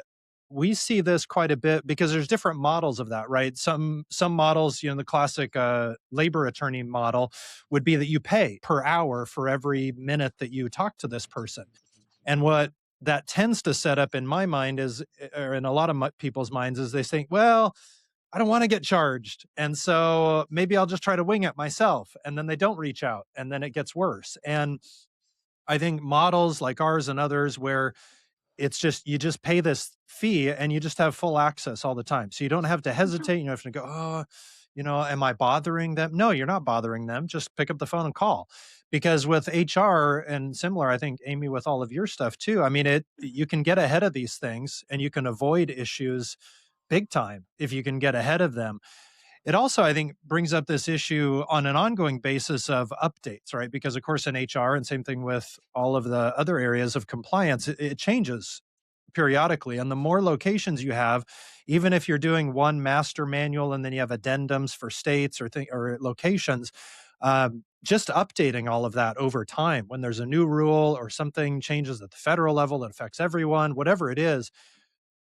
we see this quite a bit because there's different models of that, right? Some models, the classic labor attorney model would be that you pay per hour for every minute that you talk to this person. And what that tends to set up in my mind is, or in a lot of people's minds, is they think, well, I don't want to get charged. And so maybe I'll just try to wing it myself. And then they don't reach out and then it gets worse. And I think models like ours and others where it's just, you just pay this fee and you just have full access all the time. So you don't have to hesitate. You don't have to go, oh, am I bothering them? No, you're not bothering them. Just pick up the phone and call. Because with HR and similar, I think, Amy, with all of your stuff too, I mean, you can get ahead of these things and you can avoid issues big time if you can get ahead of them. It also, I think, brings up this issue on an ongoing basis of updates, right? Because, of course, in HR, and same thing with all of the other areas of compliance, it changes periodically. And the more locations you have, even if you're doing one master manual and then you have addendums for states or locations, just updating all of that over time when there's a new rule or something changes at the federal level that affects everyone, whatever it is,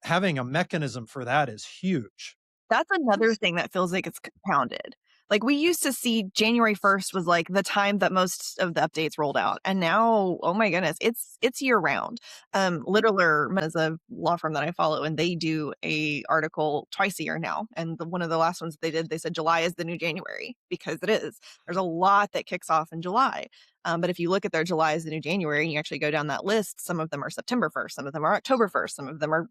having a mechanism for that is huge. That's another thing that feels like it's compounded. Like we used to see January 1st was like the time that most of the updates rolled out. And now, oh my goodness, it's year round. Littler is a law firm that I follow and they do a article twice a year now. And one of the last ones they did, they said July is the new January because it is. There's a lot that kicks off in July. But if you look at their July as the new January and you actually go down that list, some of them are September 1st, some of them are October 1st, some of them are,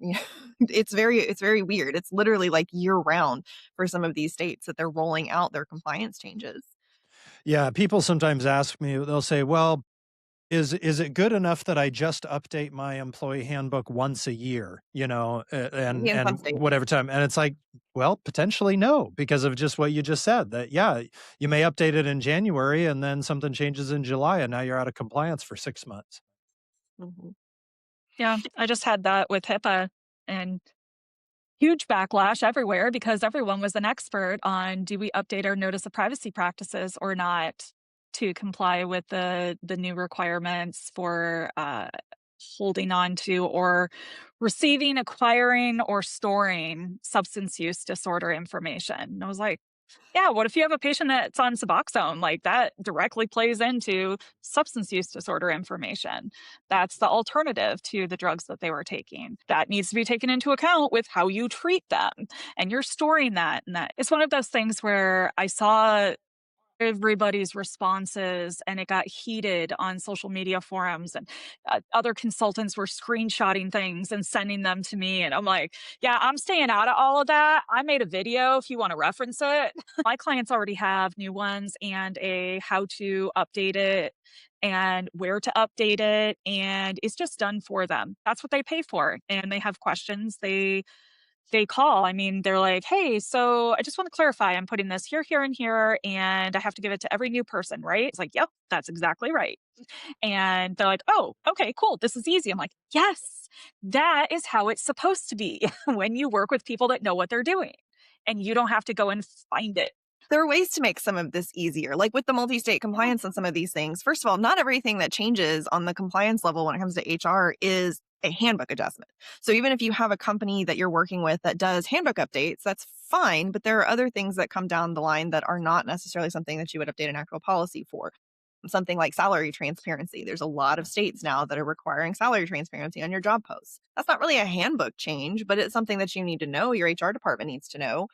it's very weird. It's literally like year round for some of these states that they're rolling out their compliance changes. Yeah, people sometimes ask me, they'll say, well, is it good enough that I just update my employee handbook once a year, Maybe in some and states. whatever time? And it's like, well, potentially no, because of just what you just said, that, yeah, you may update it in January and then something changes in July and now you're out of compliance for 6 months. Mhm. Yeah, I just had that with HIPAA, and huge backlash everywhere because everyone was an expert on, do we update our notice of privacy practices or not to comply with the new requirements for holding on to or receiving, acquiring, or storing substance use disorder information. And I was like, yeah, what if you have a patient that's on Suboxone? Like, that directly plays into substance use disorder information. That's the alternative to the drugs that they were taking. That needs to be taken into account with how you treat them. And you're storing that. And that it's one of those things where I saw everybody's responses and it got heated on social media forums, and other consultants were screenshotting things and sending them to me, and I'm like, yeah, I'm staying out of all of that. I made a video if you want to reference it. My clients already have new ones and a how to update it and where to update it, and it's just done for them. That's what they pay for, and they have questions, they call. I mean, they're like, hey, so I just want to clarify, I'm putting this here, here, and here, and I have to give it to every new person, right? It's like, yep, that's exactly right. And they're like, oh, okay, cool. This is easy. I'm like, yes, that is how it's supposed to be when you work with people that know what they're doing and you don't have to go and find it. There are ways to make some of this easier, like with the multi-state compliance on some of these things. First of all, not everything that changes on the compliance level when it comes to HR is a handbook adjustment. So even if you have a company that you're working with that does handbook updates, that's fine. But there are other things that come down the line that are not necessarily something that you would update an actual policy for. Something like salary transparency. There's a lot of states now that are requiring salary transparency on your job posts. That's not really a handbook change, but it's something that you need to know, your HR department needs to know.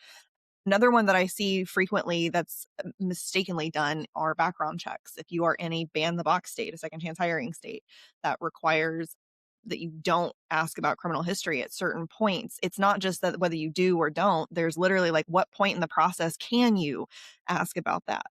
Another one that I see frequently that's mistakenly done are background checks. If you are in a ban the box state, a second chance hiring state, that requires that you don't ask about criminal history at certain points. It's not just that whether you do or don't, there's literally like what point in the process can you ask about that?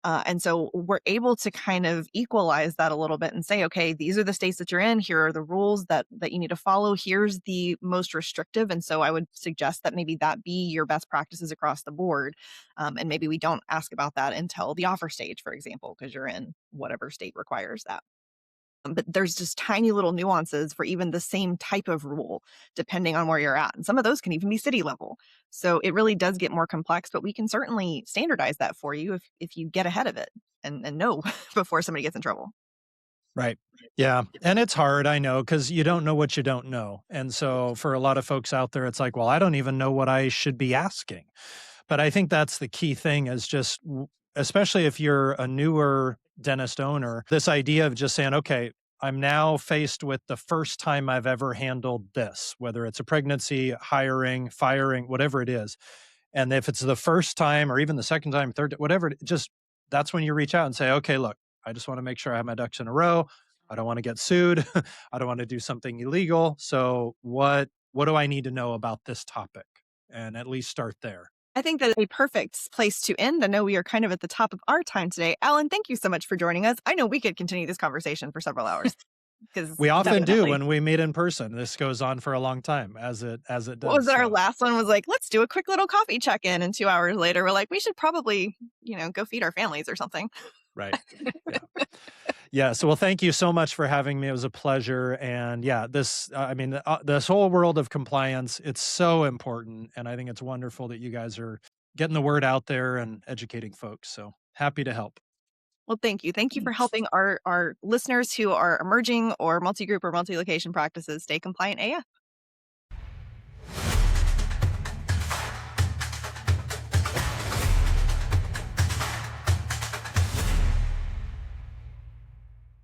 And so we're able to kind of equalize that a little bit and say, okay, these are the states that you're in. Here are the rules that you need to follow. Here's the most restrictive. And so I would suggest that maybe that be your best practices across the board. And maybe we don't ask about that until the offer stage, for example, because you're in whatever state requires that. But there's just tiny little nuances for even the same type of rule, depending on where you're at. And some of those can even be city level. So it really does get more complex, but we can certainly standardize that for you if you get ahead of it and know before somebody gets in trouble. Right. Yeah. And it's hard, I know, because you don't know what you don't know. And so for a lot of folks out there, it's like, well, I don't even know what I should be asking. But I think that's the key thing is just, especially if you're a newer dentist owner, this idea of just saying, okay, I'm now faced with the first time I've ever handled this, whether it's a pregnancy, hiring, firing, whatever it is. And if it's the first time or even the second time, third, whatever, just that's when you reach out and say, okay, look, I just want to make sure I have my ducks in a row. I don't want to get sued. I don't want to do something illegal. So what do I need to know about this topic? And at least start there. I think that is a perfect place to end. I know we are kind of at the top of our time today. Alan, thank you so much for joining us. I know we could continue this conversation for several hours. We often do when we meet in person. This goes on for a long time as it does. What was our last one was like, let's do a quick little coffee check-in. And 2 hours later, we're like, we should probably, go feed our families or something. Right. Yeah. Yeah. So, well, thank you so much for having me. It was a pleasure. And yeah, this whole world of compliance, it's so important. And I think it's wonderful that you guys are getting the word out there and educating folks. So happy to help. Well, thank you. Thank you for helping our listeners who are emerging or multi-group or multi-location practices stay compliant AF.